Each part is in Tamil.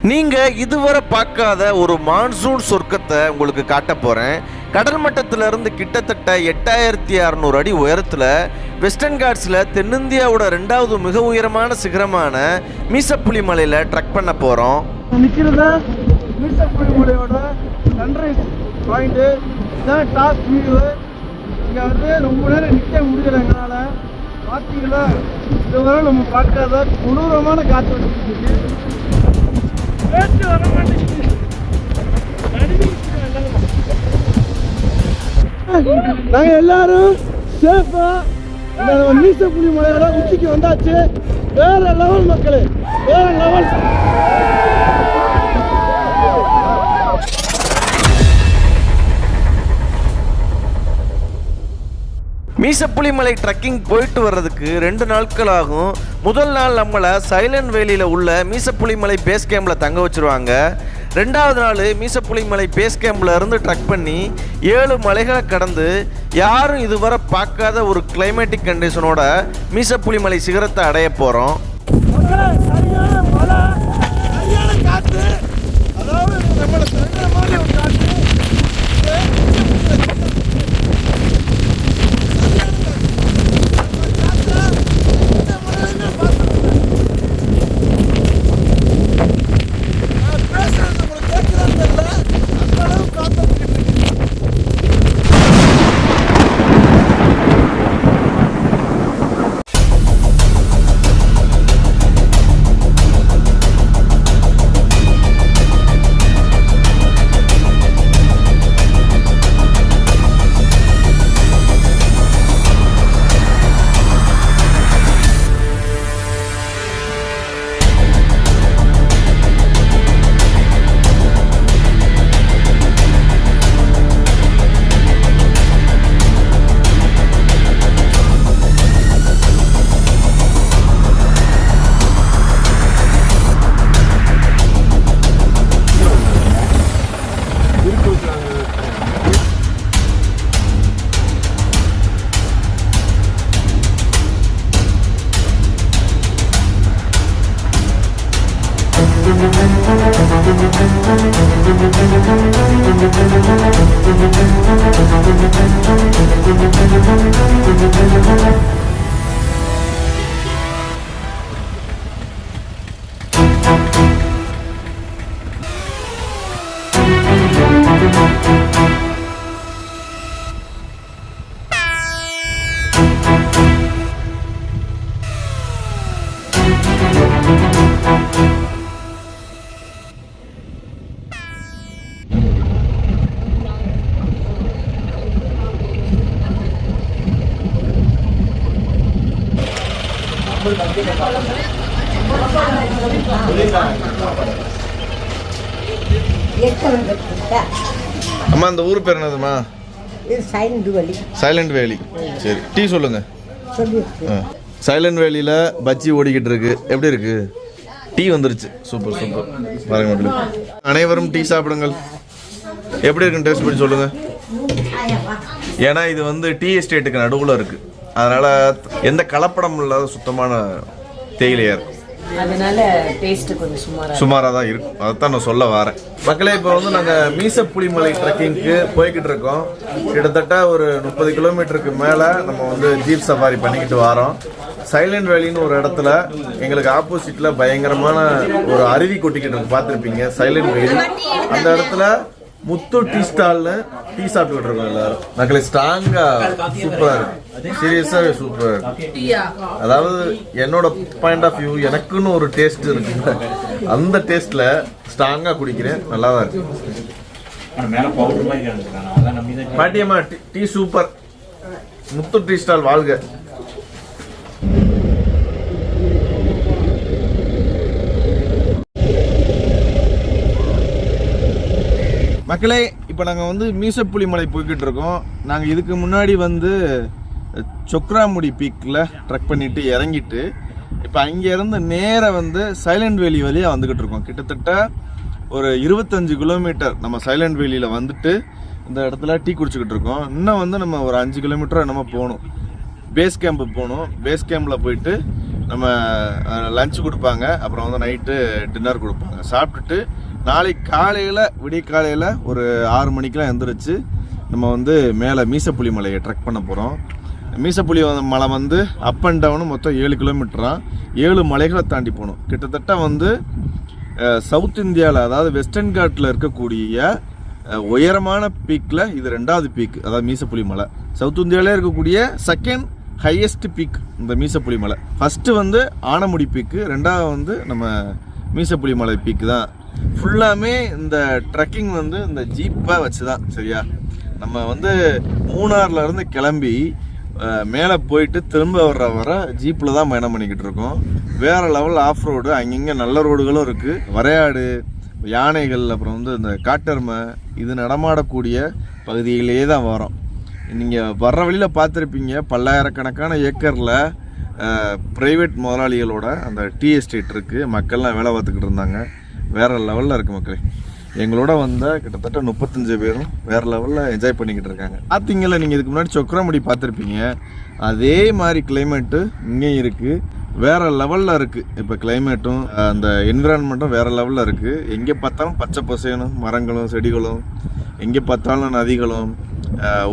நீங்கள் இதுவரை பார்க்காத ஒரு மான்சூன் சொர்க்கத்தை உங்களுக்கு காட்ட போகிறேன். கடல் மட்டத்திலிருந்து கிட்டத்தட்ட 8600 அடி உயரத்தில் வெஸ்டர்ன் காட்ஸில் தென்னிந்தியாவோட 2வது மிக உயரமான சிகரமான மீசப்புலி மலையில் ட்ரக் பண்ண போகிறோம். நிற்கிறத மீசப்புலி மலையோட சன்ரைஸ் பாயிண்ட்டு இதான் டாப் வியூ. இங்கே வந்து ரொம்ப நேரம் நிற்க முடியல எங்களால். பார்த்தீங்களா, இதுவரை நம்ம பார்க்காத கொடூரமான காற்று வந்துருக்கு. நாங்கள் எல்லாரும் சேஃபா மீசப்புலி மலையோட உச்சிக்கு வந்தாச்சு. வேற லெவல் மக்களே, வேற லெவல். மீசப்புலி மலை ட்ரக்கிங் போயிட்டு வர்றதுக்கு 2 நாட்கள் ஆகும். முதல் நாள் நம்மளை சைலண்ட் வேலியில் உள்ள மீசப்புலி மலை பேஸ் கேம்பில் தங்க வச்சுருவாங்க. 2வது நாள் மீசப்புலி மலை பேஸ் கேம்பில் இருந்து ட்ரக் பண்ணி 7 மலைகளை கடந்து யாரும் இதுவரை பார்க்காத ஒரு கிளைமேட்டிக் கண்டிஷனோட மீசப்புலி மலை சிகரத்தை அடைய போகிறோம். அம்மா, அந்த ஊர் பேர் என்னதுமா? Silent valley. சரி, டீ சொல்லுங்க. சைலண்ட் வேலியில் பஜ்ஜி ஓடிக்கிட்டு இருக்கு. எப்படி இருக்கு? டீ வந்துருச்சு. Super super. பாருங்க மக்களே, அனைவரும் டீ சாப்பிடுங்கள். எப்படி இருக்குன்னு டேஸ்ட் பண்ணி சொல்லுங்க. ஏன்னா இது வந்து டீ எஸ்டேட்டுக்கு நடுவில் இருக்கு. அதனால எந்த கலப்படம் இல்லாத சுத்தமான தேயிலையா இருக்கும். அதனால டேஸ்ட் கொஞ்சம் சுமாராக தான் இருக்கும். அதைத்தான் நான் சொல்ல வரேன். மக்களே, இப்போ வந்து நாங்கள் மீசப்புலி மலை ட்ரெக்கிங்க்கு போய்கிட்டு இருக்கோம். கிட்டத்தட்ட ஒரு 30 கிலோமீட்டருக்கு மேலே நம்ம வந்து ஜீப் சஃபாரி பண்ணிக்கிட்டு வரோம். சைலண்ட் வேலின்னு ஒரு இடத்துல எங்களுக்கு ஆப்போசிட்டில் பயங்கரமான ஒரு அருவி கொட்டிக்கிட்டு இருக்கு. பார்த்துருப்பீங்க சைலண்ட் வேலி. அந்த இடத்துல முத்து டீ ஸ்டால்னு டீ சாப்பிட்டுக்கிட்டு இருக்கோம் எல்லாரும். மக்களே, ஸ்ட்ராங்கா சூப்பரா இருக்கு. சீரியஸாவே சூப்பரா இருக்கு. அதாவது என்னோட பாயிண்ட் ஆஃப் வியூ, எனக்குன்னு ஒரு டேஸ்ட் இருக்கு. அந்த டேஸ்ட்ல ஸ்ட்ராங்கா குடிக்கிறேன். நல்லா தான் இருக்கு. பாட்டியம்மா, டீ சூப்பர். முத்து டீ ஸ்டால் வாழ்க. மக்களே, இப்போ நாங்கள் வந்து மீசப்புலி மலை போய்கிட்டு இருக்கோம். நாங்கள் இதுக்கு முன்னாடி வந்து சொக்ராமுடி பீக்கில் ட்ரக் பண்ணிட்டு இறங்கிட்டு இப்போ அங்கேருந்து நேராக வந்து சைலண்ட் வேலி வழியாக வந்துக்கிட்டு இருக்கோம். கிட்டத்தட்ட ஒரு 25 கிலோமீட்டர் நம்ம சைலண்ட் வேலியில் வந்துட்டு இந்த இடத்துல டீ குடிச்சிக்கிட்டு இருக்கோம். இன்னும் வந்து நம்ம ஒரு 5 கிலோமீட்டர் நம்ம போகணும். பேஸ் கேம்பு போகணும். பேஸ் கேம்பில் போயிட்டு நம்ம லஞ்ச் கொடுப்பாங்க, அப்புறம் வந்து நைட்டு டின்னர் கொடுப்பாங்க. சாப்பிட்டுட்டு நாளைக்கு காலையில் விடிய காலையில் ஒரு 6 மணிக்கெலாம் எழுந்திரிச்சு நம்ம வந்து மேலே மீசப்புலி மலையை ட்ரெக் பண்ண போகிறோம். மீசப்புலி மலை வந்து அப் அண்ட் டவுனு மொத்தம் 7 கிலோமீட்டராக 7 மலைகளை தாண்டி போகணும். கிட்டத்தட்ட வந்து சவுத் இந்தியாவில், அதாவது வெஸ்டர்ன் காட்டில் இருக்கக்கூடிய உயரமான பீக்கில் இது 2வது பீக். அதாவது மீசப்புலி மலை சவுத் இந்தியாவிலே இருக்கக்கூடிய செகண்ட் ஹையஸ்ட் பீக் இந்த மீசப்புலி மலை. ஃபஸ்ட்டு வந்து ஆனமுடி பீக்கு, 2வது வந்து நம்ம மீசப்புலி மலை பீக்கு தான். ஃபுல்லாமே இந்த ட்ரெக்கிங் வந்து இந்த ஜீப்பை வச்சு தான். சரியா, நம்ம வந்து மூணார்லேருந்து கிளம்பி மேலே போயிட்டு திரும்ப வர ஜீப்பில் தான் பயணம் பண்ணிக்கிட்டு இருக்கோம். வேறு லெவல் ஆஃப் ரோடு, அங்கங்கே நல்ல ரோடுகளும் இருக்குது. வரையாடு, யானைகள், அப்புறம் வந்து இந்த காட்டெருமை இது நடமாடக்கூடிய பகுதியிலேயே தான் வரோம். நீங்கள் வர்ற வழியில் பார்த்துருப்பீங்க, பல்லாயிரக்கணக்கான ஏக்கரில் ப்ரைவேட் முதலாளிகளோட அந்த டீ எஸ்டேட் இருக்குது. மக்கள்லாம் வேலை பார்த்துக்கிட்டு இருந்தாங்க. வேறு லெவலில் இருக்குது மக்களே. எங்களோட வந்த கிட்டத்தட்ட 35 பேரும் வேறு லெவலில் என்ஜாய் பண்ணிக்கிட்டு இருக்காங்க. பார்த்தீங்களா, நீங்கள் இதுக்கு முன்னாடி சொக்கரமுடி பார்த்துருப்பீங்க, அதே மாதிரி கிளைமேட்டு இங்கேயும் இருக்குது. வேறு லெவலில் இருக்குது. இப்போ கிளைமேட்டும் அந்த என்விரான்மெண்ட்டும் வேறு லெவலில் இருக்குது. எங்கே பார்த்தாலும் பச்சை பசேனும் மரங்களும் செடிகளும், எங்கே பார்த்தாலும் நதிகளும்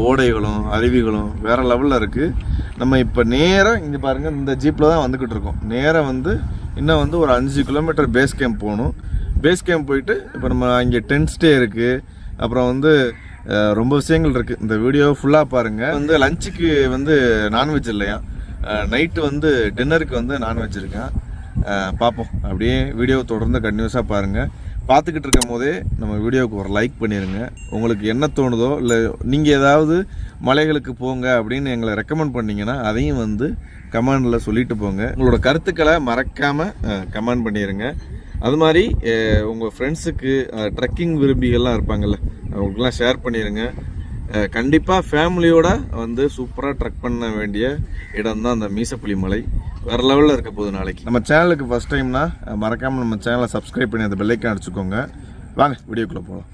ஓடைகளும் அருவிகளும் வேறு லெவலில் இருக்குது. நம்ம இப்போ நேராக இங்கே பாருங்கள், இந்த ஜீப்பில் தான் வந்துக்கிட்டு இருக்கோம். நேராக வந்து இன்னும் வந்து ஒரு 5 கிலோமீட்டர் பேஸ் கேம்ப் போகணும். பேஸ் கேம்ப் போயிட்டு இப்போ நம்ம இங்கே டென்ட் ஸ்டே இருக்குது. அப்புறம் வந்து ரொம்ப விஷயங்கள் இருக்குது. இந்த வீடியோ ஃபுல்லாக பாருங்கள். வந்து லஞ்சுக்கு வந்து நான்வெஜ் இல்லையா, நைட்டு வந்து டின்னருக்கு வந்து நான்வெஜ் இருக்கேன். பார்ப்போம். அப்படியே வீடியோ தொடர்ந்து கண்டினியூஸாக பாருங்கள். பார்த்துக்கிட்டு இருக்கும் போதே நம்ம வீடியோவுக்கு ஒரு லைக் பண்ணிடுங்க. உங்களுக்கு என்ன தோணுதோ, இல்லை நீங்கள் ஏதாவது மலைகளுக்கு போங்க அப்படின்னு எங்களை ரெக்கமெண்ட் பண்ணிங்கன்னா அதையும் வந்து கமெண்டில் சொல்லிட்டு போங்க. உங்களோட கருத்துக்களை மறக்காமல் கமெண்ட் பண்ணிடுங்க. அது மாதிரி உங்கள் ஃப்ரெண்ட்ஸுக்கு ட்ரெக்கிங் விரும்பிகள்லாம் இருப்பாங்கள்ல, அவங்களுக்குலாம் ஷேர் பண்ணிடுங்க. கண்டிப்பாக ஃபேமிலியோட வந்து சூப்பராக ட்ரெக் பண்ண வேண்டிய இடம் தான் அந்த மீசப்புலி மலை. வேறு லெவலில் இருக்க போகுது. நாளைக்கு நம்ம சேனலுக்கு ஃபஸ்ட் டைம்னா மறக்காமல் நம்ம சேனலை சப்ஸ்கிரைப் பண்ணி அந்த பெல்லைக்கான் அடிச்சுக்கோங்க. வாங்க வீடியோக்குள்ளே போகலாம்.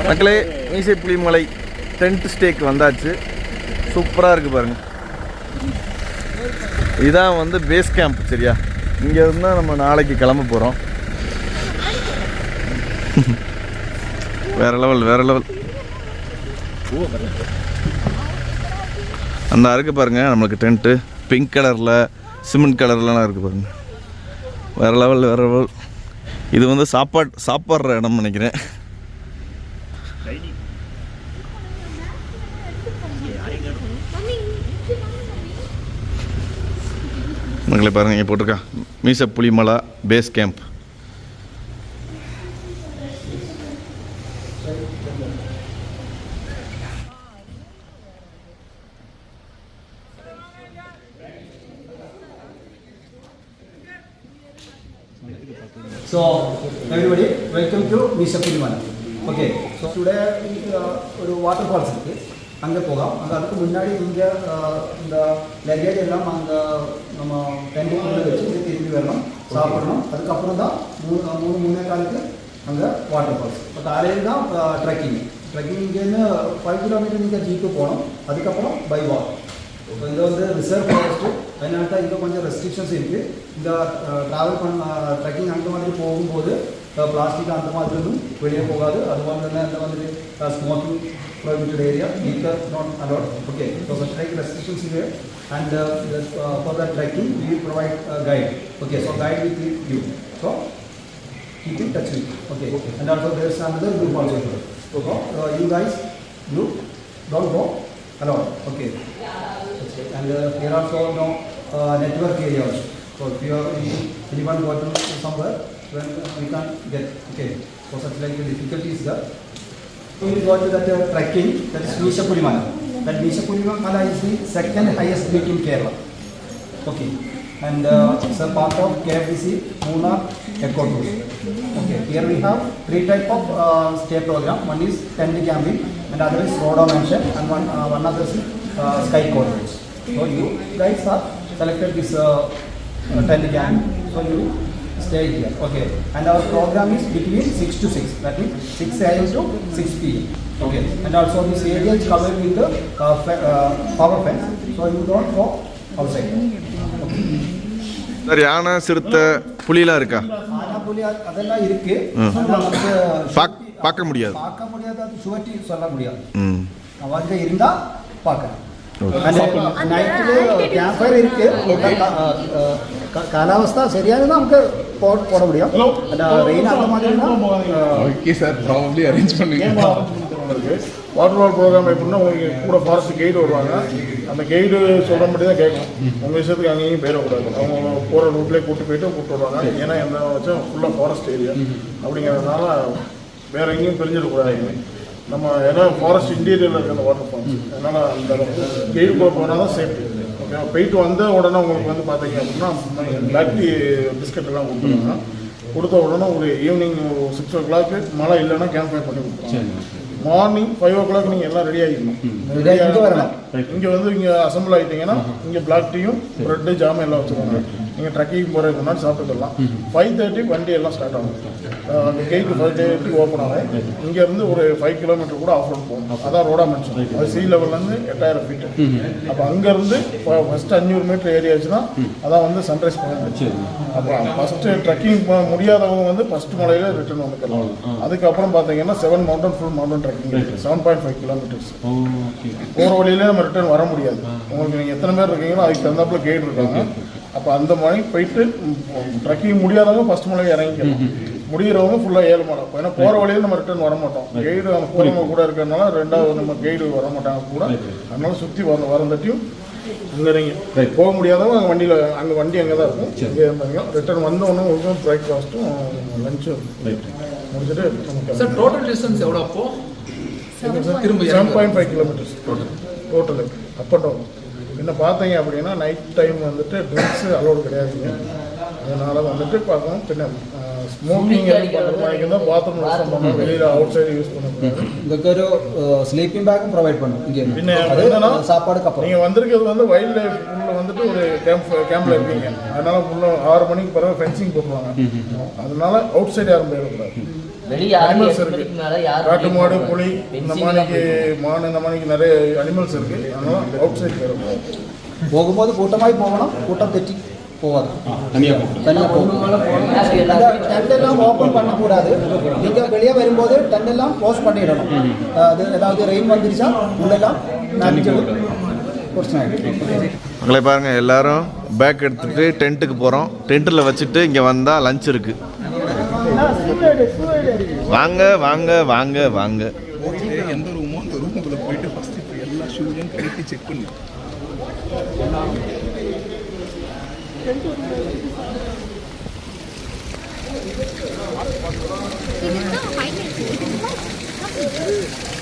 மக்களே, மீசப்புலி மலை டென்ட் ஸ்டேக்கு வந்தாச்சு. சூப்பராக இருக்குது பாருங்கள். இதுதான் வந்து பேஸ் கேம்ப். சரியா, இங்கே இருந்தால் நம்ம நாளைக்கு கிளம்ப போகிறோம். வேறு லெவல், வேறு லெவல். அந்த அருக்கு பாருங்கள், நம்மளுக்கு டென்ட்டு பிங்க் கலரில் சிமெண்ட் கலர்லாம் இருக்குது பாருங்கள். வேறு லெவல், வேறு லெவல். இது வந்து சாப்பாடுற இடம் நினைக்கிறேன். மக்களை பாருங்கள், இங்கே போட்டிருக்கா Meesapulimala base camp. So everybody, welcome to Meesapulimala. Okay, so today ஒரு வாட்டர் ஃபால்ஸ் இருக்குது, அங்கே போகலாம். அங்கே அதுக்கு முன்னாடி இங்கே இந்த லக்கேஜ் எல்லாம் அங்கே நம்ம டென்ட்டுக்குள்ளே வச்சு இங்கே திரும்பி வரணும், சாப்பிடணும். அதுக்கப்புறம் தான் மூணே காலுக்கு அங்கே வாட்டர் ஃபால்ஸ். இப்போ காலையில் தான் ட்ரெக்கிங் இங்கேருந்து 5 கிலோமீட்டர் இங்கே ஜீப்பு போகணும். அதுக்கப்புறம் பை வாக். இப்போ இது வந்து ரிசர்வ் ஃபாரஸ்ட்டு, அதனால தான் இங்கே கொஞ்சம் ரெஸ்ட்ரிக்ஷன்ஸ் இருக்குது. இந்த ட்ராவல் ட்ரெக்கிங் அந்த மாதிரி போகும்போது பிளாஸ்டிக் அந்த மாதிரி ஒன்றும் வெளியே போகாது. அதுபோல் തന്നെ இந்த மாதிரி smoking prohibited area, liquor not allowed. Okay, so the trek restrictions here, and for the trekking we provide a guide. Okay, so guide with you. So keep in touch with you. Okay, and also there is another group also here. go. You guys, you don't go alone. Okay. And here also no network area also. So if you are anyone go to somewhere, then we can't get. Okay. So such like the difficulty is there. So we go to that trekking. That is Meeshapulimala. That Meeshapulimala is the second highest peak in Kerala. Okay. And it's a part of KFDC Munnar Eco Tours. Okay. Here we have 3 types of stay program. One is tent camping, and other is Rhoda Mansion, and one other is Sky Cottage. So you guys have selected this tent camping. So you stay here. Okay. And our program is between 6 to 6. That means 6 a.m. to 6 p.m. Okay. And also this area is covered with the power fence. So you don't go outside. Sir யானை சிறுத்தை புலிலாம் இருக்கா? ஆனா புலி அதெல்லாம் இருக்கு. பார்க்க முடியாது. பார்க்க முடியாது, அது சுவட்டி சொல்ல முடியாது. அவங்க இருந்தா பார்க்கலாம். நைட்டில் கேம்ப் ஃபயர் இருக்கு. காலாவஸ்தா சரியாக நமக்கு போட முடியும். ரெயின் அந்த மாதிரினா ஓகே சார், ப்ராபப்ளி அரேஞ்ச் பண்ணுவீங்க. வாட்டர் வால் ப்ரோக்ராம் எப்படின்னா உங்களுக்கு கூட ஃபாரஸ்ட் கைடு வருவாங்க. அந்த கைடு சொல்கிற மட்டும் தான் கேட்கணும். உங்கள் விஷயத்துக்கு அங்கேயும் போயிடக்கூடாது. அவங்க போகிற ரூட்லேயே கூப்பிட்டு வருவாங்க. ஏன்னா எந்த வச்சும் ஃபுல்லாக ஃபாரஸ்ட் ஏரியா அப்படிங்கிறதுனால வேறு எங்கேயும் பிரிஞ்சிடக்கூடாது. நம்ம ஏன்னா ஃபாரஸ்ட் இன்டீரியரில் இருக்குது அந்த வாட்டர் ஃபால்ஸ். அதனால் அந்த கைடு கூட போனால் தான் சேஃப்டி. ஓகே, போயிட்டு வந்த உடனே உங்களுக்கு வந்து பார்த்தீங்க அப்படின்னா பிளாக் டீ பிஸ்கட் எல்லாம் கொடுத்துருவாங்க. கொடுத்த உடனே ஒரு ஈவினிங் 6 o'clock மழை இல்லைன்னா கேம்ப் ஃபயர் பண்ணி கொடுத்துருவாங்க. மார்னிங் 5 o'clock நீங்கள் எல்லாம் ரெடி ஆகிக்கணும். இங்கே வந்து இங்கே அசம்பிள் ஆகிட்டீங்கன்னா இங்கே பிளாக் டீயும் ப்ரெட்டு ஜாமுன் எல்லாம் வச்சுருவாங்க. நீங்கள் ட்ரக்கிங் போகிறதுக்கு முன்னாடி சாப்பிட்டுக்கலாம். 5:30 வண்டி எல்லாம் ஸ்டார்ட் ஆகும். அந்த கேட்டு 5:30 ஓப்பன் ஆகும். இங்கேருந்து ஒரு 5 கிலோமீட்டர் கூட ஆஃப் ரோட் போகும். அதான் ரோடா மென்ஷன். அது சி லெவல்லேருந்து 8000 feet. அப்போ அங்கேருந்து ஃபஸ்ட்டு 500 மீட்டர் ஏரியாச்சுன்னா அதான் வந்து சன்ரைஸ் பாயிண்ட். அப்போ ஃபஸ்ட்டு ட்ரக்கிங் முடியாதவங்க வந்து ஃபஸ்ட்டு மலையில் ரிட்டர்ன் வந்துக்கலாம். அதுக்கப்புறம் பார்த்தீங்கன்னா 7 mountain full mountain trekking 7.5 kilometers. போகிற வழியிலே நம்ம ரிட்டர்ன் வர முடியாது. உங்களுக்கு நீங்கள் எத்தனை பேர் இருக்கீங்களோ அதுக்கு தகுந்தாப்புல கைடு இருக்காங்க. அப்போ அந்த மலை போயிட்டு ட்ரக்கிங் முடியாதவங்க ஃபஸ்ட் மலையை இறங்கிக்கலாம். முடிகிறவங்க ஃபுல்லாக 7 மலை. ஏன்னா போகிற வழியில் நம்ம ரிட்டர்ன் வர மாட்டோம். கைடு நம்ம போகிறவங்க கூட இருக்கிறதுனால ரெண்டாவது நம்ம கைடு வர மாட்டாங்க கூட. அதனால சுற்றி வரந்தட்டியும் அங்கே நீங்கள் போக முடியாதவங்க அங்கே வண்டியில் அங்கே வண்டி அங்கே தான் இருக்கும். இங்கே இருந்தாங்க ரிட்டர்ன் வந்தவொன்னே உங்களுக்கு பிரேக்ஃபாஸ்ட்டும் லஞ்சும் முடிச்சுட்டு சார் டோட்டல் டிஸ்டன்ஸ் எவ்வளோ அப்போ? 7.5 kilometers total up and down. என்ன பார்த்தீங்க அப்படின்னா நைட் டைம் வந்துட்டு ட்ரிங்க்ஸ் அலோடு கிடையாதுங்க. அதனால் வந்துட்டு பார்க்கணும். பின்ன ஸ்மோக்கிங் தான் பாத்ரூம் யூஸ் பண்ணணும். வெளியில் அவுட் சைடு யூஸ் பண்ணக்கூடாது. உங்களுக்கு ஒரு ஸ்லீப்பிங் பேக்கும் ப்ரொவைட் பண்ணும். இங்கே பின்ன என்னன்னா சாப்பாடுக்கு அப்புறம் நீங்கள் வந்திருக்கிறது வந்து வைல்ட் லைஃப் உள்ள வந்துட்டு ஒரு கேம்பில் இருக்கீங்க. அதனால ஃபுல்லாக 6 மணிக்கு பிறகு ஃபென்சிங் போட்டுருவாங்க. அதனால அவுட் சைடு யாரும் போயிடக்கூடாது. அனிமல்ஸ் இருக்கு. காட்டு மாடு, புலி, இந்த மாதிரிக்கு இந்த மாதிரிக்கு நிறைய அனிமல்ஸ் இருக்கு. அதனால அவுட் சைடு போயிடக்கூடாது. போகும்போது கூட்டமாய் போகணும். கூட்டம் தெற்றி போகாது. தனியாக போகணும். டென்ட் எல்லாம் ஓப்பன் பண்ணக்கூடாது. நீங்கள் வெளியே வரும்போது டென்ட் எல்லாம் க்ளோஸ் பண்ணிடணும். அது ஏதாவது ரெயின் வந்துருச்சா உள்ளெல்லாம் பிரச்சனை ஆகிடும். மக்களை பாருங்கள், எல்லாரும் பேக் எடுத்துகிட்டு டென்ட்டுக்கு போகிறோம். டென்ட்டில் வச்சுட்டு இங்கே வந்தால் லஞ்ச் இருக்குது. வாங்க வாங்க வாங்க வாங்க. எந்த ரூமோ அந்த ரூமுக்குள்ளே போயிட்டு ஃபஸ்ட்டு இப்போ எல்லா ஷூவையும் கரெக்டாக செக் பண்ணி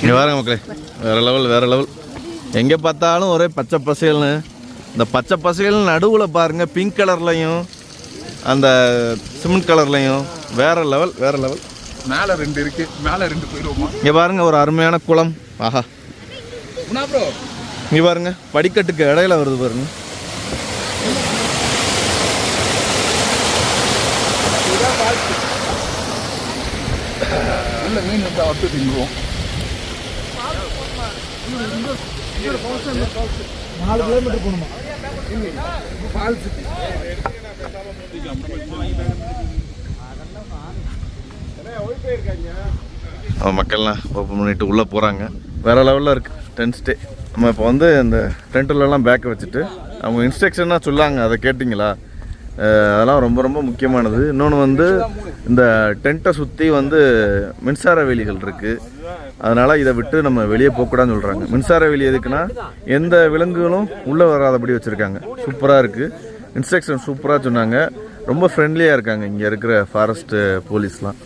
இங்கே பாருங்க மக்களே, வேறு லெவல் வேறு லெவல். எங்கே பார்த்தாலும் ஒரே பச்சை பசேல்னு. இந்த பச்சை பசேல்னு நடுவில் பாருங்கள் பிங்க் கலர்லையும் அந்த சிமெண்ட் கலர்லையும் வேறு லெவல் வேறு லெவல். மேலே 2 இருக்கு, மேலே 2 போயிடுவோமா? இங்கே பாருங்க ஒரு அருமையான குளம். ஆஹா, ப்ரோ இங்கே பாருங்க படிக்கட்டுக்கு இடையில வருது பாருங்க. நல்ல மீன் இருந்தால் வட்டு திங்குவோம். 4 கிலோமீட்டர் போகணுமா? மக்கள்லாம் ஓப்பன் பண்ணிட்டு உள்ளே போகிறாங்க. வேறு லெவலில் இருக்குது டென்ட் ஸ்டே. நம்ம இப்போ வந்து இந்த டென்ட்டுலலாம் பேக்கை வச்சுட்டு அவங்க இன்ஸ்ட்ரக்ஷனாக சொல்லாங்க. அதை கேட்டிங்களா? அதெல்லாம் ரொம்ப ரொம்ப முக்கியமானது. இன்னொன்று வந்து இந்த டென்ட்டை சுற்றி வந்து மின்சார வேலிகள் இருக்குது. அதனால் இதை விட்டு நம்ம வெளியே போகக்கூடாதுன்னு சொல்கிறாங்க. மின்சார வேலி எதுக்குன்னா எந்த விலங்குகளும் உள்ளே வராதபடி வச்சுருக்காங்க. சூப்பராக இருக்குது, இன்ஸ்ட்ரக்ஷன் சூப்பராக சொன்னாங்க. ரொம்ப ஃப்ரெண்ட்லியாக இருக்காங்க இங்கே இருக்கிற ஃபாரஸ்ட்டு போலீஸ்லாம்.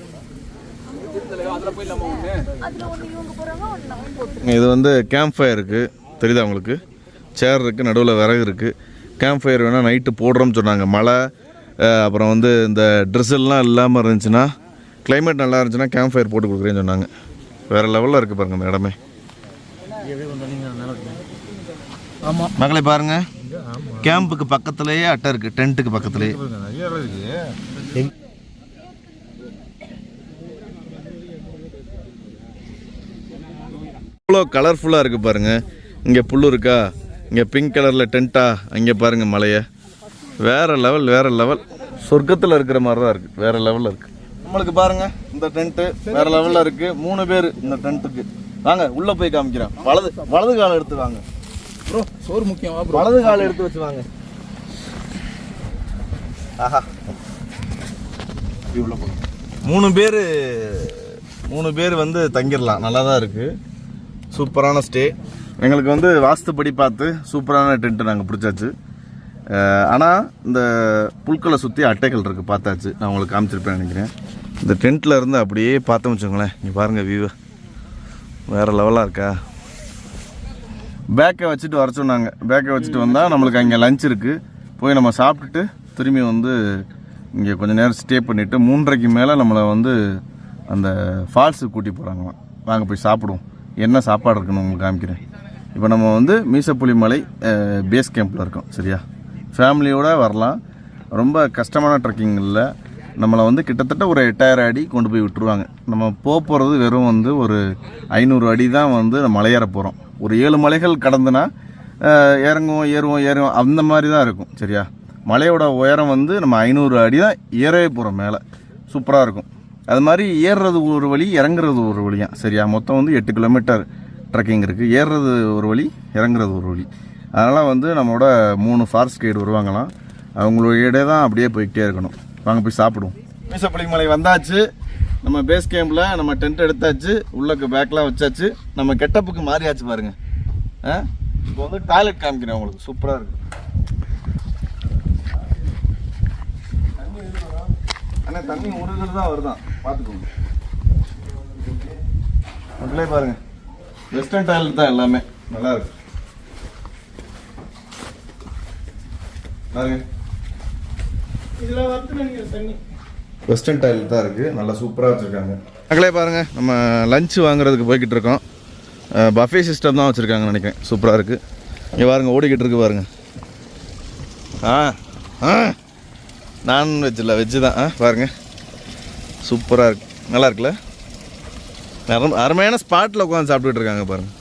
இது வந்து கேம்ப் ஃபயர் இருக்குது, தெரியுதா உங்களுக்கு? சேர் இருக்குது, நடுவில் விறகு இருக்குது. கேம்ப் ஃபயர் வேணால் நைட்டு போடுறோம்னு சொன்னாங்க. மழை அப்புறம் வந்து இந்த ட்ரெஸ்ஸெல்லாம் இல்லாமல் இருந்துச்சுன்னா, கிளைமேட் நல்லா இருந்துச்சுன்னா கேம்ப் ஃபயர் போட்டு கொடுக்குறேன்னு சொன்னாங்க. வேறு லெவலில் இருக்குது பாருங்கள் இந்த இடமே. ஆமாம் மக்களை பாருங்கள், கேம்புக்கு பக்கத்துலேயே அட்டை இருக்குது, டென்ட்டுக்கு பக்கத்துலேயே. இவ்வளோ கலர்ஃபுல்லாக இருக்குது பாருங்கள். இங்கே புல் இருக்கா, இங்கே பிங்க் கலரில் டென்ட்டா, அங்கே பாருங்கள் மலையை. வேறு லெவல், வேறு லெவல். சொர்க்கத்தில் இருக்கிற மாதிரி தான் இருக்குது, வேறு லெவலில் இருக்குது. நம்மளுக்கு பாருங்கள் இந்த டென்ட்டு வேறு லெவலில் இருக்குது. 3 பேர் இந்த டென்ட்டுக்கு. வாங்க உள்ளே போய் காமிக்கிறேன். வலது காலை எடுத்து வாங்க ப்ரோ, சோறு முக்கியமா ப்ரோ? வலது காலை எடுத்து வச்சு வாங்க. ஆஹா, இவ்வளோ 3 பேர் வந்து தங்கிடலாம். நல்லா தான் இருக்குது, சூப்பரான ஸ்டே. எங்களுக்கு வந்து வாஸ்துப்படி பார்த்து சூப்பரான டென்ட்டு நாங்கள் பிடிச்சாச்சு. ஆனால் இந்த புல்களை சுற்றி அட்டைகள் இருக்குது, பார்த்தாச்சு. நான் உங்களுக்கு காமிச்சிருப்பேன் நினைக்கிறேன். இந்த டென்ட்டில் இருந்து அப்படியே பார்த்தோம் வச்சுக்கோங்களேன். இங்கே பாருங்கள் வியூவை, வேறு லெவலாக இருக்கா. பேக்கை வச்சுட்டு வர சொன்னாங்க. பேக்கை வச்சுட்டு வந்தால் நம்மளுக்கு அங்கே லஞ்ச் இருக்குது, போய் நம்ம சாப்பிட்டுட்டு திரும்பி வந்து இங்கே கொஞ்சம் நேரம் ஸ்டே பண்ணிவிட்டு 3:30க்கு மேலே நம்மளை வந்து அந்த ஃபால்ஸுக்கு கூட்டி போகிறாங்களாம். வாங்க போய் சாப்பிடுவோம். என்ன சாப்பாடு இருக்குன்னு உங்களுக்கு காமிக்கிறேன். இப்போ நம்ம வந்து மீசப்புலிமலை பேஸ் கேம்பில் இருக்கோம், சரியா? ஃபேமிலியோடு வரலாம். ரொம்ப கஷ்டமான ட்ரெக்கிங் இல்லை. நம்மளை வந்து கிட்டத்தட்ட ஒரு 8000 அடி கொண்டு போய் விட்டுருவாங்க. நம்ம போகிறது வெறும் வந்து ஒரு 500 அடி தான் வந்து மலையேற போகிறோம். ஒரு 7 மலைகள் கடந்துனா ஏறுவோம் அந்த மாதிரி தான் இருக்கும், சரியா? மலையோட உயரம் வந்து நம்ம 500 அடி தான் ஏறவே போகிறோம் மேலே. சூப்பராக இருக்கும். அது மாதிரி ஏறுறது ஒரு வழி, இறங்குறது ஒரு வழியாக, சரியா? மொத்தம் வந்து 8 கிலோமீட்டர் ட்ரெக்கிங் இருக்குது. ஏறுறது ஒரு வழி, இறங்குறது ஒரு வழி. அதனால் வந்து நம்மளோட 3 ஃபாரஸ்ட் கைடு வருவாங்களாம். அவங்களோட தான் அப்படியே போய்கிட்டே இருக்கணும். வாங்க போய் சாப்பிடுவோம். மீசப்புலிமலை வந்தாச்சு. நம்ம பேஸ் கேம்பில் நம்ம டென்ட் எடுத்தாச்சு, உள்ளக்கு பேக்லாம் வச்சாச்சு. நம்ம கெட்டப்புக்கு மாறியாச்சு பாருங்கள். இப்போ வந்து டாய்லெட் காமிக்கிறேன் உங்களுக்கு, சூப்பராக இருக்குது. ஆனால் தண்ணி உருகிறது தான் வருதான், பார்த்துக்கோங்க. மக்களே பாருங்கள், வெஸ்டர்ன் டாய்லெட் தான் எல்லாமே, நல்லா இருக்கு பாருங்க. இதில் வந்து தண்ணி வெஸ்டர்ன் டாய்லெட் தான் இருக்குது, நல்லா சூப்பராக வச்சுருக்காங்க. மக்களே பாருங்கள், நம்ம லஞ்சு வாங்குறதுக்கு போய்கிட்டு இருக்கோம். பஃபே சிஸ்டம் தான் வச்சுருக்காங்கன்னு நினைக்கிறேன். சூப்பராக இருக்குது. இங்கே பாருங்கள், ஓடிக்கிட்டு இருக்கு பாருங்கள். நான்வெஜ் இல்லை, வெஜ்ஜு தான். பாருங்கள், சூப்பராக இருக்கு, நல்லா இருக்குல்ல? அருமையான ஸ்பாட்டில் உட்காந்து சாப்பிட்டுட்டு இருக்காங்க பாருங்கள்.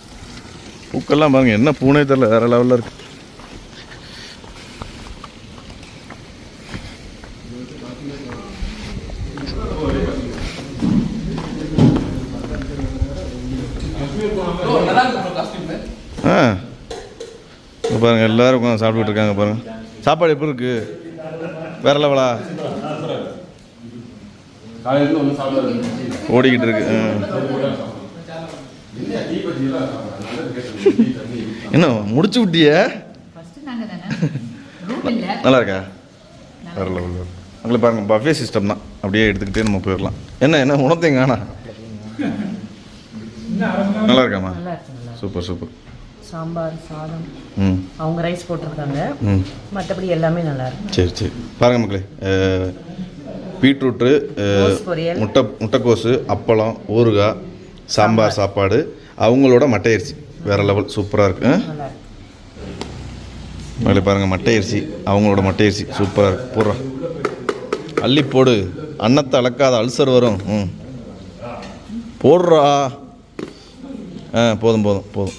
பூக்கெல்லாம் பாருங்கள், என்ன பூனே தெரில, வேறு லெவலில் இருக்குது. பாருங்க, எல்லாரும் உட்காந்து சாப்பிட்டுட்டு இருக்காங்க பாருங்க. சாப்பாடு எப்படி இருக்கு? வேற லெவலா? ஓடிக்கிட்டு இருக்கு. என்ன முடிச்சு விட்டிய? நல்லா இருக்கா? வேற லெவல். அங்கே பாருங்க, பஃபே சிஸ்டம் தான், அப்படியே எடுத்துக்கிட்டே நம்ம போயிடலாம். என்ன உணர்த்தீங்க? ஆனா நல்லா இருக்காமா? Super super. சாம்பார், சாதம், அவங்க ரைஸ் போட்டிருக்காங்க. மற்றபடி எல்லாமே நல்லா இருக்கு. சரி சரி. பாருங்க மக்களே, பீட்ரூட்டு, முட்டைக்கோசு, அப்பளம், ஊறுகாய், சாம்பார் சாப்பாடு, அவங்களோட மட்டை அரிசி வேற லெவல், சூப்பராக இருக்கு. மக்களே பாருங்க, மட்டை அரிசி, அவங்களோட மட்டை அரிசி சூப்பராக இருக்கு. போடுறோம், அள்ளி போடு, அன்னத்தை அளக்காத அல்சர் வரும். போடுறா. போதும் போதும் போதும்.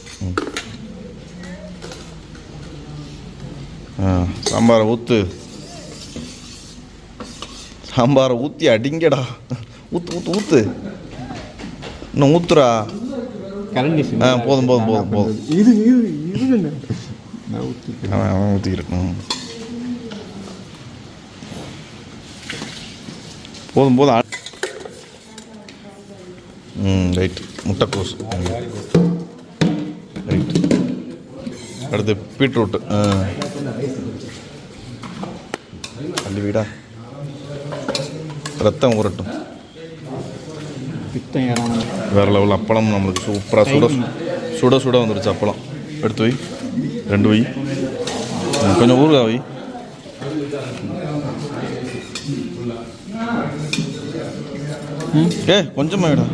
சாம்பாரை ஊற்று, சாம்பாரை ஊற்றி அடிங்கடா. ஊற்று ஊற்று ஊற்று, இன்னும் ஊற்றுறா. போதும் போதும் போதும் போதும். அவன் ஊற்றிக்கிறேன். போதும் போதும். ரைட். முட்டைக்கோஸ் ரைட். அடுத்து பீட்ரூட்டு அள்ளி வீடா. ரத்தம் ஊறட்டும். வேறு லெவல். அப்பளம் நம்மளுக்கு சூப்பராக சுட சுட வந்துடுச்சு அப்பளம். எடுத்து வை. 2 வை. கொஞ்சம் ஊறுகாய் வை. கொஞ்சமாக விடா.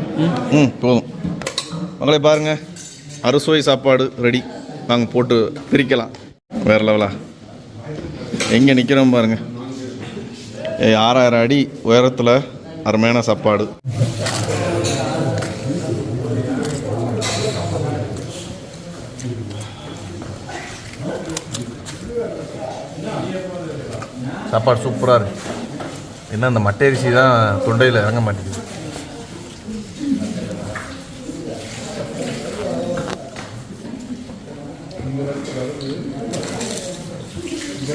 போதும். மங்களே பாருங்கள், அறுசுவை சாப்பாடு ரெடி. நாங்கள் போட்டு பிரிக்கலாம். வேறு லெவலா. எங்கே நிற்கிறோம் பாருங்கள். 6000 அடி உயரத்தில் அருமையான சாப்பாடு. சாப்பாடு சூப்பராக இருக்கு. என்ன அந்த மட்டை அரிசி தான் தொண்டையில் இறங்க மாட்டேங்குது.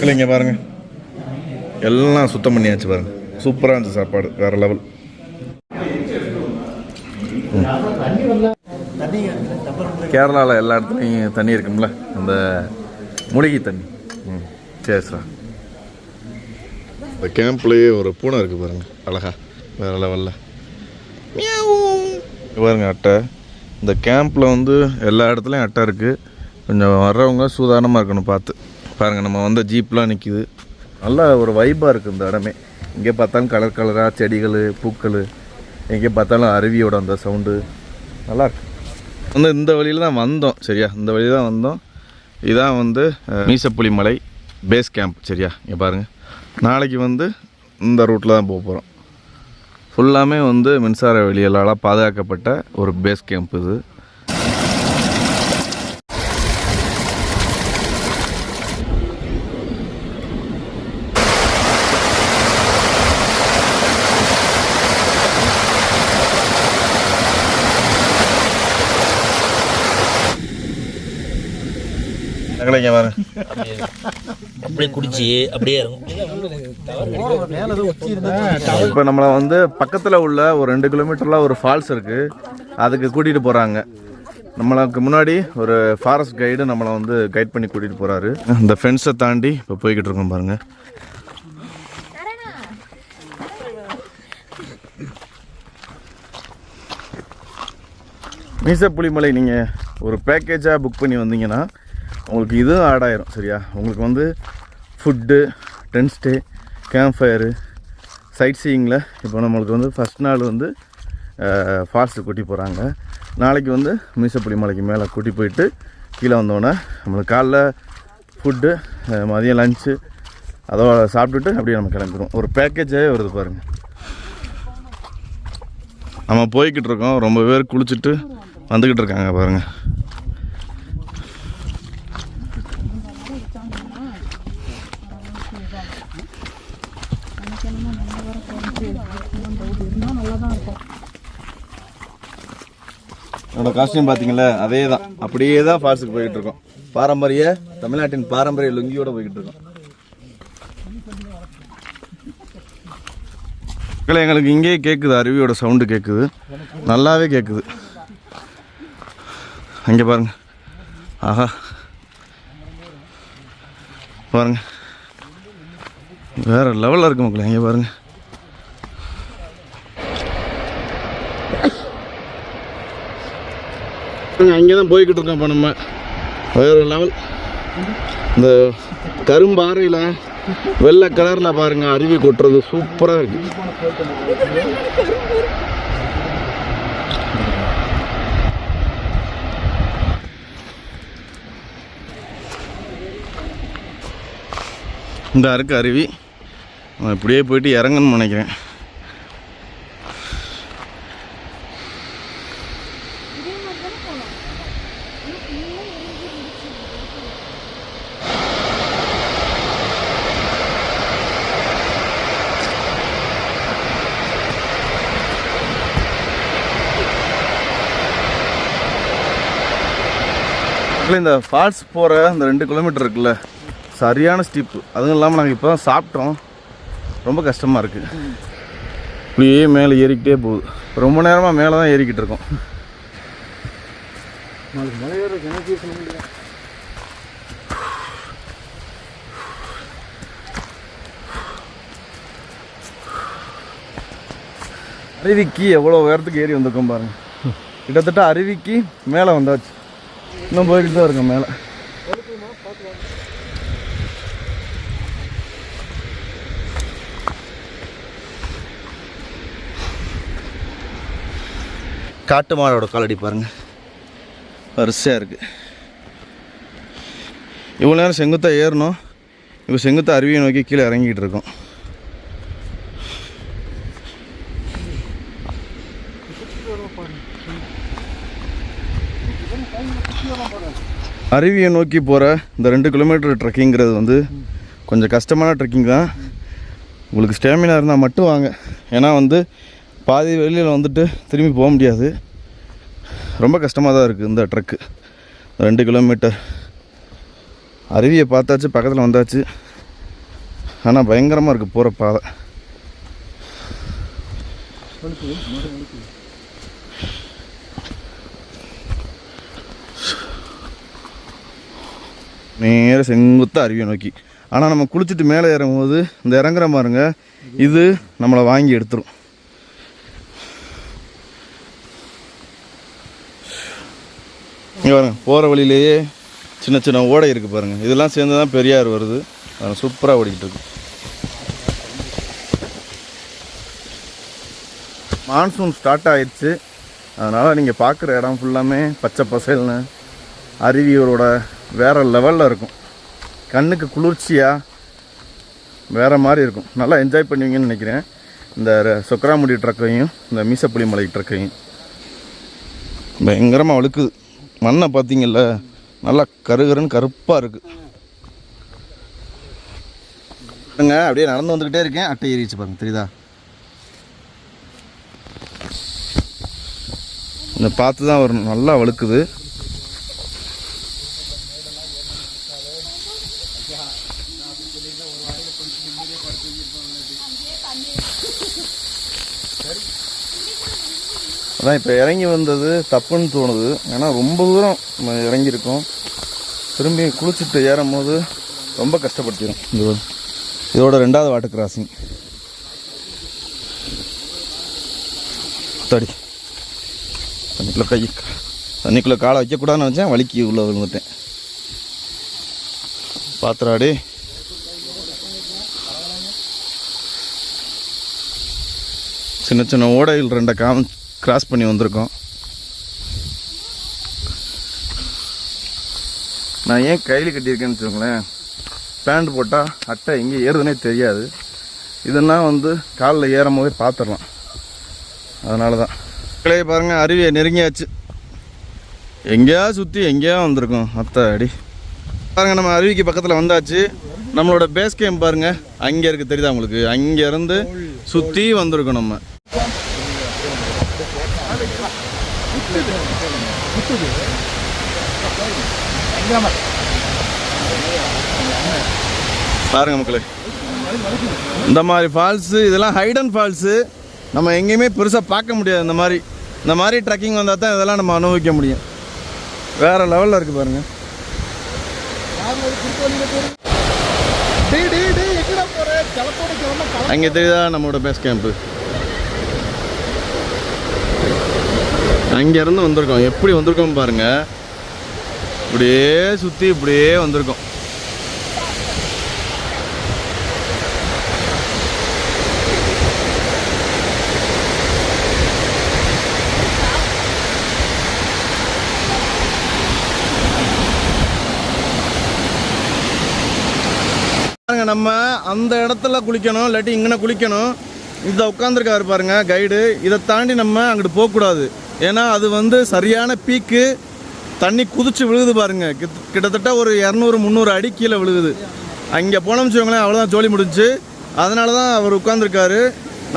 இல்லைங்க பாருங்கள், எல்லாம் சுத்தம் பண்ணியாச்சு பாருங்கள். சூப்பராக இருந்துச்சு சாப்பாடு. வேறு லெவல். கேரளாவில் எல்லா இடத்துலையும் தண்ணி இருக்கும்ல, அந்த மூலிகை தண்ணி. சரி சார். இந்த கேம்ப்லேயே ஒரு பூனை இருக்குது பாருங்கள், அழகா. வேறு லெவலில் பாருங்க அட்டை. இந்த கேம்பில் வந்து எல்லா இடத்துலையும் அட்டை இருக்குது. கொஞ்சம் வர்றவங்க சூதானமாக இருக்கணும் பார்த்து. பாருங்கள், நம்ம வந்த ஜீப்லாம் நிற்கிது. நல்லா ஒரு வைப்பாக இருக்குது இந்த இடமே. எங்கே பார்த்தாலும் கலர் கலராக செடிகள், பூக்கள், எங்கே பார்த்தாலும் அருவியோட அந்த சவுண்டு நல்லாயிருக்கு. வந்து இந்த வழியில் தான் வந்தோம். சரியா, இந்த வழியில் தான் வந்தோம். இதான் வந்து மீசப்புலிமலை பேஸ் கேம்ப். சரியா, இங்கே பாருங்கள். நாளைக்கு வந்து இந்த ரூட்டில் தான் போக போகிறோம். ஃபுல்லாமே வந்து மின்சார வெளியலால் பாதுகாக்கப்பட்ட ஒரு பேஸ் கேம்ப் இது. இங்கே பாருங்க, அப்படியே குடிச்சு அப்படியே இப்போ நம்மளை வந்து பக்கத்தில் உள்ள ஒரு 2 கிலோமீட்டரில் ஒரு ஃபால்ஸ் இருக்குது, அதுக்கு கூட்டிகிட்டு போகிறாங்க. நம்மளுக்கு முன்னாடி ஒரு ஃபாரஸ்ட் கைடு நம்மளை வந்து கைட் பண்ணி கூட்டிகிட்டு போகிறாரு. இந்த ஃபென்ஸை தாண்டி இப்போ போய்கிட்டு இருக்கோம் பாருங்கள். மீசப்புலிமலை நீங்கள் ஒரு பேக்கேஜாக புக் பண்ணி வந்தீங்கன்னா உங்களுக்கு இதுவும் ஆட் ஆயிரும். சரியா, உங்களுக்கு வந்து food, tent stay, camp fire, சைட் சீயிங்கில். இப்போ நம்மளுக்கு வந்து ஃபஸ்ட் நாள் வந்து ஃபால்ஸுக்கு கூட்டி போகிறாங்க. நாளைக்கு வந்து மீசப்புலிமலைக்கு மேலே கூட்டி போயிட்டு கீழே வந்தோடனே நம்மளுக்கு காலைல ஃபுட்டு, மதியம் லஞ்சு அதோட சாப்பிட்டுட்டு அப்படியே நம்ம கிளம்பிடுவோம். ஒரு பேக்கேஜாகவே வருது பாருங்கள். நம்ம போய்கிட்டு இருக்கோம். ரொம்ப பேர் குளிச்சுட்டு வந்துக்கிட்டு இருக்காங்க பாருங்கள். என்னோட காஸ்டியூம் பார்த்தீங்களா, அதே தான். அப்படியே தான் ஃபால்ஸுக்கு போய்கிட்டு இருக்கோம். பாரம்பரிய தமிழ்நாட்டின் பாரம்பரிய லுங்கியோடு போய்கிட்டு இருக்கோம். எங்களுக்கு இங்கேயே கேட்குது, அருவியோட சவுண்டு கேட்குது, நல்லாவே கேட்குது. அங்கே பாருங்க, ஆஹா பாருங்க, வேற லெவலில் இருக்கு மக்களே. அங்கே பாருங்க, அங்கே தான் போய்கிட்டு இருக்கோம். இப்போ நம்ம வேறு லெவல். இந்த கரும்பாறையில் வெள்ளை கலரில் பாருங்கள் அருவி கொட்டுறது சூப்பராக இருக்குது. இந்த அருக்கு அருவி. இப்படியே போயிட்டு இறங்கணும்னு நினைக்கிறேன். இந்த ஃபால்ஸ் போகிற அந்த 2 கிலோமீட்டர் இருக்குல்ல, சரியான ஸ்டீப்பு. அதுவும் இல்லாமல் நாங்கள் இப்போ தான் சாப்பிட்டோம். ரொம்ப கஷ்டமாக இருக்குது. இப்படியே மேலே ஏறிக்கிட்டே போகுது. ரொம்ப நேரமாக மேலே தான் ஏறிக்கிட்டு இருக்கோம். அருவிக்கு எவ்வளோ உயரத்துக்கு ஏறி வந்திருக்கோம் பாருங்க. கிட்டத்தட்ட அருவிக்கு மேலே வந்தாச்சு. இன்னும் போய்கிட்டு தான் இருக்கோம் மேலே. காட்டு மாடோட காலடி பாருங்க, வரிசையாக இருக்குது. இவ்வளோ நேரம் செங்குத்தாக ஏறணும், இப்போ செங்குத்தாக அருவியை நோக்கி கீழே இறங்கிக்கிட்டு இருக்கோம். அருவியை நோக்கி போகிற இந்த 2 கிலோமீட்டர் ட்ரெக்கிங்கிறது வந்து கொஞ்சம் கஷ்டமான ட்ரெக்கிங் தான். உங்களுக்கு ஸ்டேமினா இருந்தால் மட்டும் வாங்க. ஏன்னா வந்து பாதி வெளியில் வந்துட்டு திரும்பி போக முடியாது. ரொம்ப கஷ்டமாக தான் இருக்குது இந்த ட்ரெக்கு. 2 கிலோமீட்டர் அருவியை பார்த்தாச்சு, பக்கத்தில் வந்தாச்சு. ஆனால் பயங்கரமாக இருக்குது போகிற பாதை. நேராக செங்குத்தாக அருவியை நோக்கி. ஆனால் நம்ம குளிச்சுட்டு மேலே ஏறும்போது இந்த இறங்குற பாருங்க, இது நம்மளை வாங்கி எடுத்துரும். இங்கே பாருங்க, போகிற வழியிலேயே சின்ன சின்ன ஓடை இருக்குது பாருங்கள். இதெல்லாம் சேர்ந்து தான் பெரியார் வருது. சூப்பராக ஓடிக்கிட்டு இருக்கு. மான்சூன் ஸ்டார்ட் ஆயிடுச்சு. அதனால் நீங்கள் பார்க்குற இடம் ஃபுல்லாமே பச்சை பசேல்னு அருவியோட வேறு லெவலில் இருக்கும். கண்ணுக்கு குளிர்ச்சியாக வேறு மாதிரி இருக்கும். நல்லா என்ஜாய் பண்ணுவீங்கன்னு நினைக்கிறேன். இந்த சொக்கராமுடி ட்ரக்கையும் இந்த மீசப்புலி மலை ட்ரக்கையும் பயங்கரமாக வழுக்குது. மண்ணை பார்த்தீங்கல்ல, நல்லா கருகருன்னு கருப்பாக இருக்குது. அப்படியே நடந்து வந்துக்கிட்டே இருக்கேன். அட்டை ஏறிச்சு பாருங்க, தெரியுதா? இந்த பார்த்து தான் வரணும். நல்லா வழுக்குது. அதான் இப்போ இறங்கி வந்தது தப்புன்னு தோணுது. ஏன்னா ரொம்ப தூரம் நம்ம இறங்கியிருக்கோம். திரும்பி குளிச்சுட்டு ஏறும் போது ரொம்ப கஷ்டப்படுத்திடும். இதோட 2வது வாட்டர் கிராசிங். தடி தண்ணிக்குள்ளே காலை வைக்கக்கூடாதுன்னு வச்சேன், வலிக்கு உள்ளே விழுந்துட்டேன். பாத்திராடி சின்ன சின்ன ஓடைகள் 2 கிராஸ் பண்ணி வந்திருக்கோம். நான் ஏன் கையில் கட்டியிருக்கேன்னு வச்சுக்கோங்களேன், பேண்ட் போட்டால் அட்டை எங்கே ஏறுதுன்னே தெரியாது. இதுன்னா வந்து காலில் ஏறும் போதே பார்த்துடலாம். அதனால தான் கிளையை பாருங்கள், அருவியை நெருங்கியாச்சு. எங்கேயா சுற்றி எங்கேயா வந்திருக்கோம். அத்தை அடி பாருங்கள், நம்ம அருவிக்கு பக்கத்தில் வந்தாச்சு. நம்மளோட பேஸ் கேம்ப் பாருங்கள், அங்கே இருக்குது, தெரியுதா உங்களுக்கு? அங்கேருந்து சுற்றி வந்திருக்கோம் நம்ம. பாருங்க மக்களே, இந்த மாதிரி ஃபால்ஸு இதெல்லாம் ஹைடன் ஃபால்ஸு. நம்ம எங்கேயுமே பெருசாக பார்க்க முடியாது. இந்த மாதிரி ட்ரெக்கிங் வந்தால் தான் இதெல்லாம் நம்ம அனுபவிக்க முடியும். வேறு லெவலில் இருக்குது பாருங்கள். அங்கே தெரியுதா நம்மளோட பேஸ் கேம்ப்பு? அங்கேருந்து வந்திருக்கோம். எப்படி வந்திருக்கோம் பாருங்கள். இப்படியே சுற்றி இப்படியே வந்திருக்கோம். நம்ம அந்த இடத்துல குளிக்கணும், இல்லாட்டி இங்கே குளிக்கணும். இதை உட்காந்துருக்காரு பாருங்க கைடு. இதை தாண்டி நம்ம அங்கிட்டு போகக்கூடாது. ஏன்னா அது வந்து சரியான பீக்கு. தண்ணி குதிச்சு விழுகுது பாருங்க. கிட்டத்தட்ட ஒரு 200-300 அடி கீழே விழுகுது. அங்கே போனோம்னு வச்சுக்கோங்களேன், அவ்வளோதான், ஜோலி முடிஞ்சு. அதனால தான் அவர் உட்காந்துருக்காரு.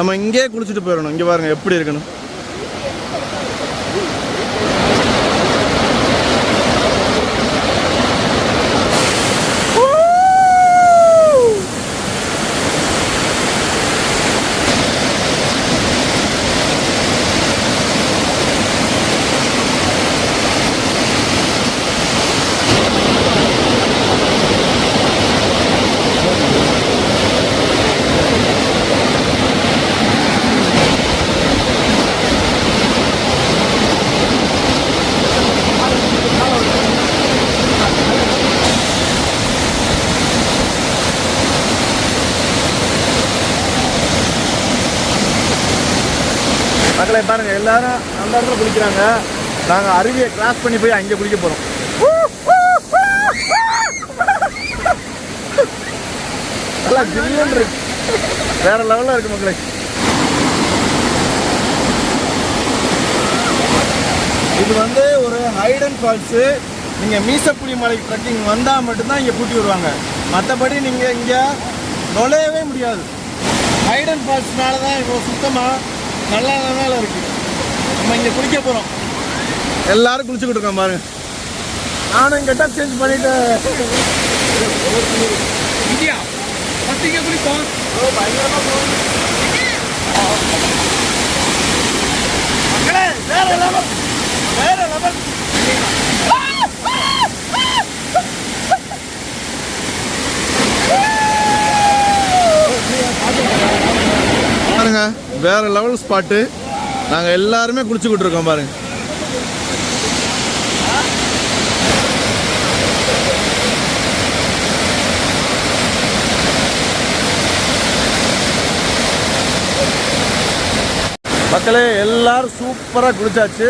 நம்ம இங்கே குளிச்சுட்டு போயிடணும். இங்கே பாருங்க எப்படி இருக்கணும். மக்களை பாருங்கள் எல்லாரும் அந்த இடத்துல குளிக்கிறாங்க. நாங்கள் அருவியை கிராஸ் பண்ணி போய் அங்கே குளிக்க போகிறோம். நல்லா ஜில்லுன்னு இருக்கு, வேற லெவலில் இருக்கு மக்களே. இது வந்து ஒரு ஹைடன் ஃபால்ஸு. நீங்கள் மீசப்புலி மலை ட்ரெக்கிங் வந்தால் மட்டும்தான் இங்கே கூட்டி வருவாங்க. மற்றபடி நீங்கள் இங்கே நுழையவே முடியாது. ஹைடன் ஃபால்ஸ்னால தான் இப்போ சுத்தமாக நல்ல நிலைமையில இருக்குது. நம்ம இங்கே குளிக்க போகிறோம். எல்லாரும் குளிச்சுக்கிட்டு இருக்கோம் பாருங்க. நானும் கெட்டப் சேஞ்ச் பண்ணிட்டு இந்தியா ஃபஸ்ட் இங்கே குளிப்போம். மக்களே வேற லெவல், வேற லெவல். பாருங்க வேற லெவல் ஸ்பாட்டு. நாங்கள் எல்லாருமே குளிச்சுக்கிட்டு இருக்கோம் பாருங்க. மக்களே எல்லாரும் சூப்பராக குளிச்சாச்சு.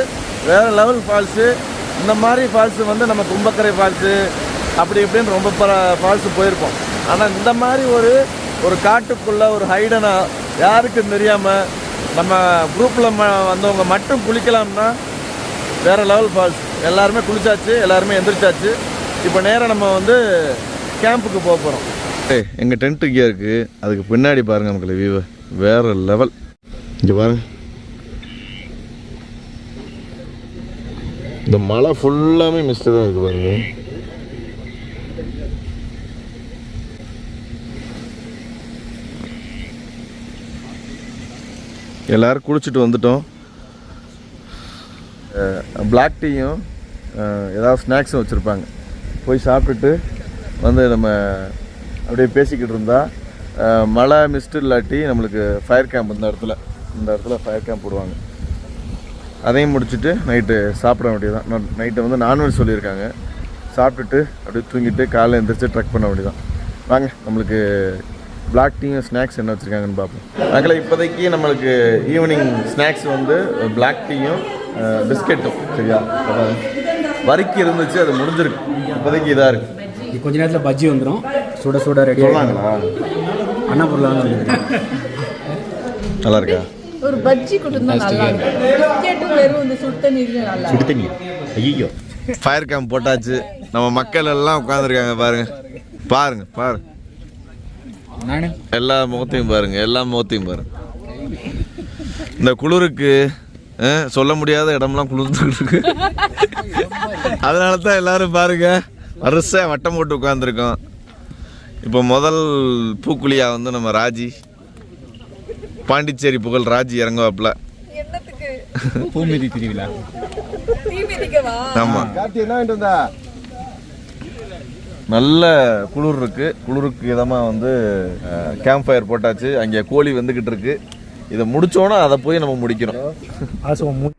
வேறு லெவல் ஃபால்ஸு. இந்த மாதிரி ஃபால்ஸு வந்து நம்ம கும்பக்கரை ஃபால்ஸு அப்படி இப்படின்னு ரொம்ப ஃபால்ஸு போயிருப்போம். ஆனால் இந்த மாதிரி ஒரு காட்டுக்குள்ளே ஒரு ஹைடனாக யாருக்கும் தெரியாமல் நம்ம குரூப்பில் வந்தவங்க மட்டும் குளிக்கலாம்னா வேறு லெவல் ஃபால்ஸ். எல்லாருமே குளிச்சாச்சு, எல்லாருமே எந்திரிச்சாச்சு. இப்போ நேராக நம்ம வந்து கேம்புக்கு போக போகிறோம். எங்கள் டென்ட்டு இங்கே இருக்குது, அதுக்கு பின்னாடி பாருங்கள் மக்களே வியூ வேறு லெவல். இங்கே பாருங்கள், இந்த மலை ஃபுல்லாமே மிஸ்ட்டு தான் இருக்குது பாருங்க. எல்லோரும் குளிச்சுட்டு வந்துட்டோம். பிளாக் டீயும் ஏதாவது ஸ்நாக்ஸும் வச்சுருப்பாங்க. போய் சாப்பிட்டுட்டு வந்து நம்ம அப்படியே பேசிக்கிட்டு இருந்தால் மழை மிஸ்ட்டு இல்லாட்டி நம்மளுக்கு ஃபயர் கேம்ப் இந்த இடத்துல ஃபயர் கேம்ப் போடுவாங்க. அதையும் முடிச்சுட்டு நைட்டு சாப்பிட வேண்டியதுதான். நைட்டு வந்து நான்வெஜ் சொல்லியிருக்காங்க. சாப்பிட்டுட்டு அப்படியே தூங்கிட்டு காலையில் எழுந்திரிச்சு ட்ரெக் பண்ண வேண்டியதான். வாங்க நம்மளுக்கு பிளாக் டீயும் ஸ்நாக்ஸ் என்ன வச்சுருக்காங்கன்னு பார்ப்போம். அதில் இப்போதைக்கு நம்மளுக்கு ஈவினிங் ஸ்நாக்ஸ் வந்து பிளாக் டீயும் பிஸ்கெட்டும். சரியா, வரிக்கு இருந்துச்சு, அது முடிஞ்சிருக்கு. இப்போதைக்கு இதாக இருக்குது. கொஞ்ச நேரத்தில் பஜ்ஜி வந்துடும். சுட சுட ரெடி சொல்லாங்களா? அண்ணா பொருளாக நல்லா இருக்கா? ஒரு பஜ்ஜி கொடுத்தா நல்லா இருக்கும். பிஸ்கெட்டும் வெறும் இந்த சுடு தண்ணி. ஐயோ ஃபயர் கேம்ப் போட்டாச்சு. நம்ம மக்கள் எல்லாம் உட்காந்துருக்காங்க பாருங்க பாருங்க பாருங்க. எல்லா முகத்தையும் பாருங்க, எல்லா முகத்தையும் பாருங்க. இந்த குளிருக்கு சொல்ல முடியாத இடம்லாம் குளிர்ந்துட்டு இருக்கு. அதனால தான் எல்லாரும் பாருங்க வரிசை வட்டம் போட்டு உட்காந்துருக்கோம். இப்போ முதல் பூக்குழியா வந்து நம்ம ராஜி, பாண்டிச்சேரி புகழ் ராஜி இறங்குவாப்புல. பூமிதி திருவிழா. ஆமா, நல்ல குளிர் இருக்கு. குளிருக்கு இதமாக வந்து கேம்ப் ஃபயர் போட்டாச்சு. அங்கே கோழி வந்துக்கிட்டு இருக்கு. இதை முடிச்சோன்னா அதை போய் நம்ம முடிக்கணும்.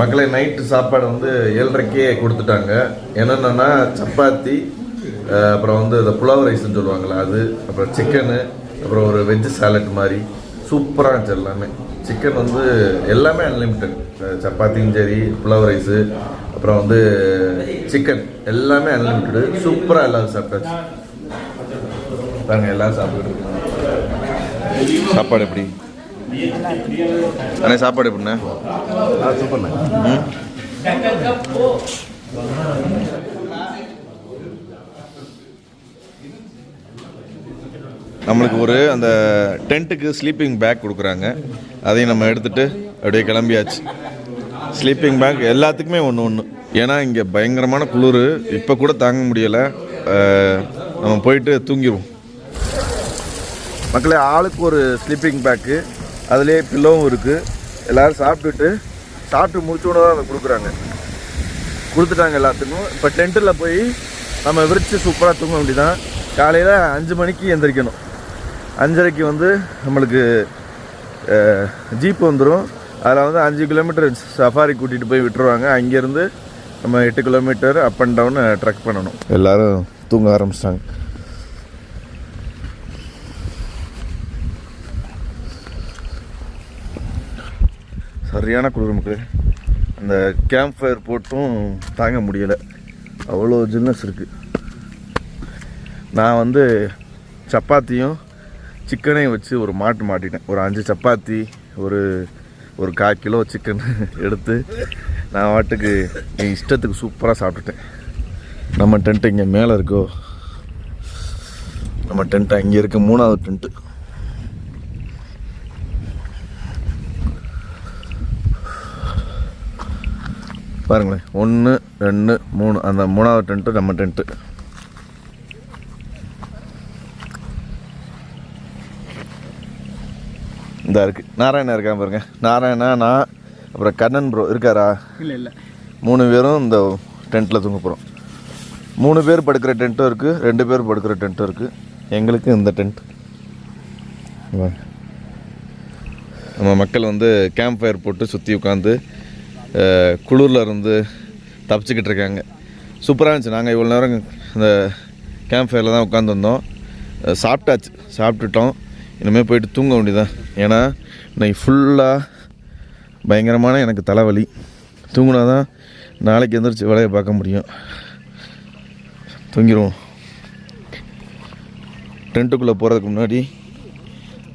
மக்களே நைட்டு சாப்பாடு வந்து 7:30க்கே கொடுத்துட்டாங்க. என்னென்னா சப்பாத்தி, அப்புறம் வந்து இந்த புலாவ் ரைஸ்ன்னு சொல்லுவாங்களே அது, அப்புறம் சிக்கனு, அப்புறம் ஒரு வெஜ்ஜு சாலட் மாதிரி சூப்பராக இருந்துச்சு எல்லாமே. சிக்கன் வந்து எல்லாமே அன்லிமிட்டட். சப்பாத்தியும் சரி, புலாவ் ரைஸு, அப்புறம் வந்து சிக்கன் எல்லாமே அன்லிமிட்டடு. சூப்பராக எல்லாரும் சாப்பிட்டாச்சு. பாருங்க எல்லோரும் சாப்பிட்டுட்டு இருக்காங்க. சாப்பாடு எப்படி அண்ணே? சாப்பாடு எப்படிண்ணே? சூப்பர்ண்ணே. நம்மளுக்கு ஒரு அந்த டென்ட்டுக்கு ஸ்லீப்பிங் பேக் கொடுக்குறாங்க. அதையும் நம்ம எடுத்துகிட்டு அப்படியே கிளம்பியாச்சு. ஸ்லீப்பிங் பேக் எல்லாத்துக்குமே ஒன்று. ஏன்னா இங்கே பயங்கரமான குளிர், இப்போ கூட தாங்க முடியலை. நம்ம போயிட்டு தூங்கிடுவோம். மக்களே ஆளுக்கு ஒரு ஸ்லீப்பிங் பேக்கு, அதுலேயே பில்லோவும் இருக்குது. எல்லோரும் சாப்பிட்டு முடிச்சோன்னு தான் அதை கொடுத்துட்டாங்க எல்லாத்துக்கும். இப்போ டென்ட்டில் போய் நம்ம விரித்து சூப்பராக தூங்க வேண்டியதான். காலையில் 5 மணிக்கு எந்திரிக்கணும். 5:30க்கு வந்து நம்மளுக்கு ஜீப் வந்துடும். அதில் வந்து 5 கிலோமீட்டர் சஃபாரி கூட்டிகிட்டு போய் விட்டுருவாங்க. அங்கேருந்து நம்ம 8 kilometre up and down trek பண்ணணும். எல்லோரும் தூங்க ஆரம்பிச்சிட்டாங்க. சரியான குளிர் மக்களே. அந்த கேம்ப் ஃபயர் போட்டும் தாங்க முடியலை, அவ்வளோ ஜில்னஸ் இருக்குது. நான் வந்து சப்பாத்தியும் சிக்கனையும் வச்சு ஒரு மாட்டிட்டேன். ஒரு 5 சப்பாத்தி, ஒரு 1/4 கிலோ சிக்கன் எடுத்து நான் வாட்டுக்கு என் இஷ்டத்துக்கு சூப்பராக சாப்பிட்டுட்டேன். நம்ம டென்ட்டு இங்கே மேலே இருக்கோ, நம்ம டென்ட்டு அங்கே இருக்க 3வது டென்ட்டு. பாருங்களேன், 1 2 3, அந்த 3வது டென்ட்டு நம்ம டென்ட்டு. இந்த இருக்குது நாராயணா இருக்கான் பாருங்க. நாராயணா, நான், அப்புறம் கண்ணன் ப்ரோ இருக்காரா? இல்லை 3 பேரும் இந்த டென்ட்டில் தூங்க போகிறோம். 3 பேர் படுக்கிற டென்ட்டும் இருக்குது, 2 பேர் படுக்கிற டென்ட்டும் இருக்குது. எங்களுக்கு இந்த டென்ட். நம்ம மக்கள் வந்து கேம்ப் ஃபயர் போட்டு சுற்றி உட்காந்து குளிரில் இருந்து தப்பிச்சுக்கிட்டு இருக்காங்க. சூப்பராக இருந்துச்சு. நாங்கள் இவ்வளோ நேரம் இந்த கேம்ப் ஃபயரில் தான் உட்காந்துருந்தோம். சாப்பிட்டுட்டோம். இனிமேல் போயிட்டு தூங்க வேண்டியதான். ஏன்னா இன்னைக்கு ஃபுல்லாக பயங்கரமான எனக்கு தலைவலி. தூங்கினா தான் நாளைக்கு எந்திரிச்சு வேலையை பார்க்க முடியும். தூங்கிடுவோம். டென்ட்டுக்குள்ளே போகிறதுக்கு முன்னாடி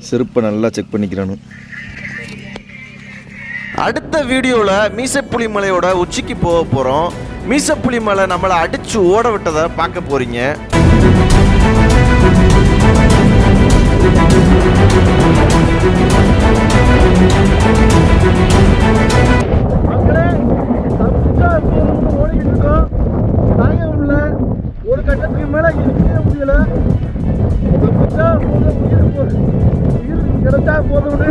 செருப்பை நல்லா செக் பண்ணிக்கிறானு. அடுத்த வீடியோவில் மீசப்புலி மலையோட உச்சிக்கு போக போகிறோம். மீசப்புலி மலை நம்மளை அடித்து ஓட விட்டதை பார்க்க போகிறீங்க. மக்களே, ஓடிக்கிட்டு இருக்கோம். தாங்க முடியல, ஒரு கட்டத்துக்கு மேலே நிற்க முடியல. உயிர் கிடைச்சா போதும்னு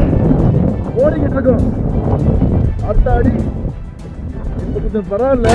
ஓடிக்கிட்டு இருக்கோம். அடுத்த அடி இப்போ கொஞ்சம் பரவாயில்ல.